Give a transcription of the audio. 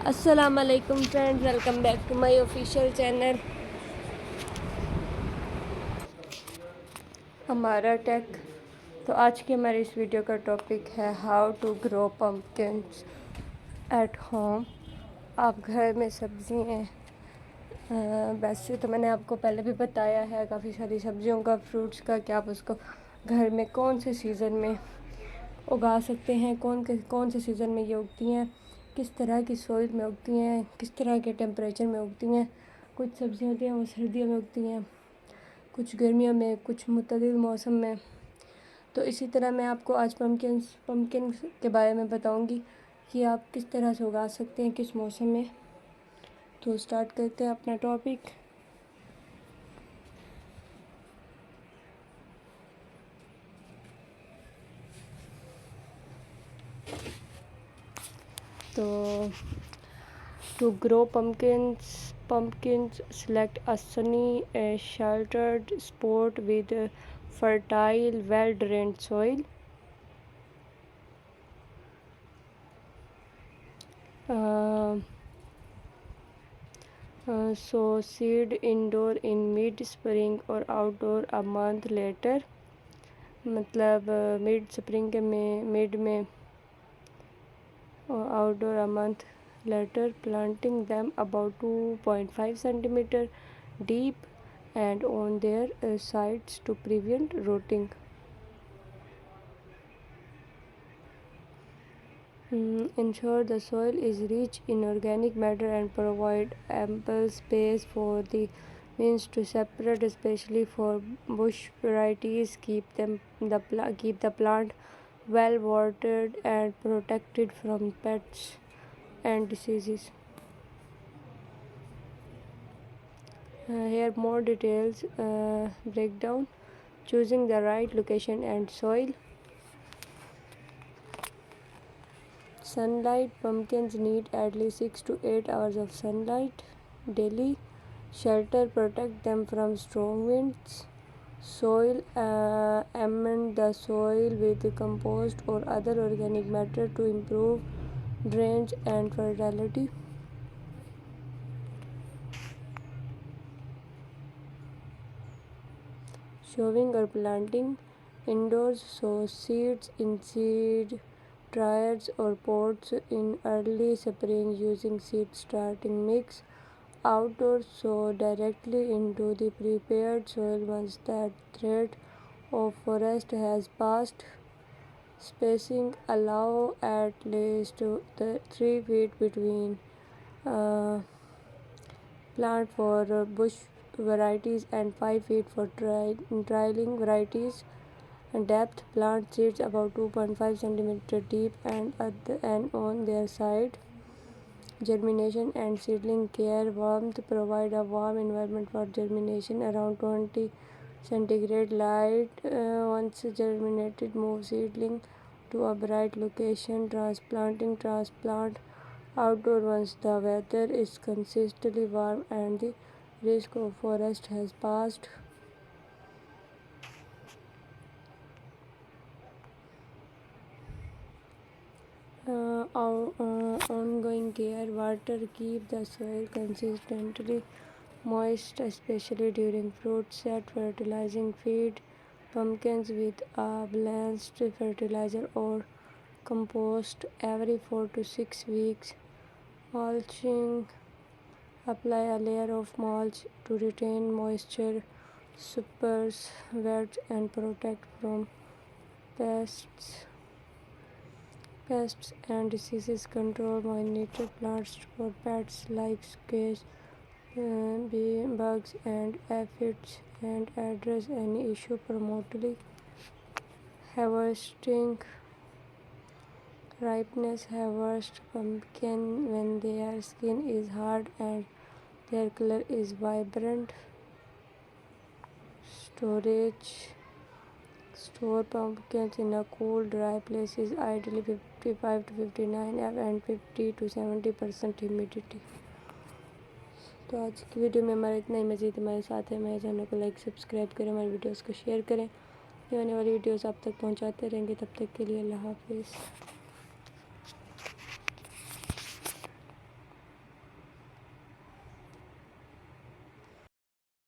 अस्सलामुअलैकुम friends, welcome back to my official channel Hamara tech. तो आज के हमारे इस वीडियो का टॉपिक है how to grow pumpkins at home. आप घर में सब्जियाँ, वैसे तो मैंने आपको पहले भी बताया है काफ़ी सारी सब्जियों का, फ्रूट्स का, कि आप उसको घर में कौन से सीज़न में उगा सकते हैं, कौन से सीज़न में ये उगती हैं, किस तरह की सॉइल में उगती हैं, किस तरह के टेम्परेचर में उगती हैं। कुछ सब्जियाँ होती हैं वो सर्दियों में उगती हैं, कुछ गर्मियों में, कुछ मुतदिल मौसम में। तो इसी तरह मैं आपको आज पम्पकिन के बारे में बताऊंगी कि आप किस तरह से उगा सकते हैं, किस मौसम में। तो स्टार्ट करते हैं अपना टॉपिक। तो to grow pumpkins select a sunny, sheltered spot with fertile, well-drained soil. Uh, sow seed indoor in mid-spring or outdoor a month later. मतलब मिड स्प्रिंग में, मिड में, और outdoor a month later. Planting them about 2.5 centimeter deep and on their sides to prevent rotting. Ensure the soil is rich in organic matter and provide ample space for the winds to separate, especially for bush varieties. Keep the plant well watered and protected from pests and diseases. Here more details breakdown. Choosing the right location and soil. Sunlight. Pumpkins need at least 6 to 8 hours of sunlight daily. Shelter. Protect them from strong winds. Soil. Amend the soil with compost or other organic matter to improve drainage and fertility. Sowing or planting. Indoors, sow seeds in seed dryers or pots in early spring using seed starting mix. Outdoors, sow directly into the prepared soil once the threat of frost has passed. Spacing. Allow at least 3 feet between plant for bush varieties and 5 feet for drying varieties. Depth. Plant seeds about 2.5 centimeter deep and on their side. Germination and seedling care. Warmth. Provide a warm environment for germination around 20 centigrade light. Once germinated, move seedling to a bright location. Transplant outdoor once the weather is consistently warm and the risk of frost has passed. Ongoing care. Water. Keep the soil consistently moist, especially during fruit set. Fertilizing. Feed pumpkins with a balanced fertilizer or compost every 4 to 6 weeks. Mulching. Apply a layer of mulch to retain moisture, suppress weeds, and protect from pests and diseases. Control. Monitor plants for pests like squash, bee bugs, and aphids, and address any issue promptly. Harvesting. Ripeness. Harvest pumpkin when their skin is hard and their color is vibrant. Storage. Store pumpkins in a cool, dry places, ideally 55 to 59 and 50 to 70% humidity. तो आज की video में हमारा इतना ही। मज़ीद हमारे साथ है। हमारे चैनल को लाइक सब्सक्राइब करें, हमारी वीडियोस को शेयर करें। ये आने वाली वीडियोस आप तक पहुंचाते रहेंगे। तब तक के लिए अल्लाह हाफिज़।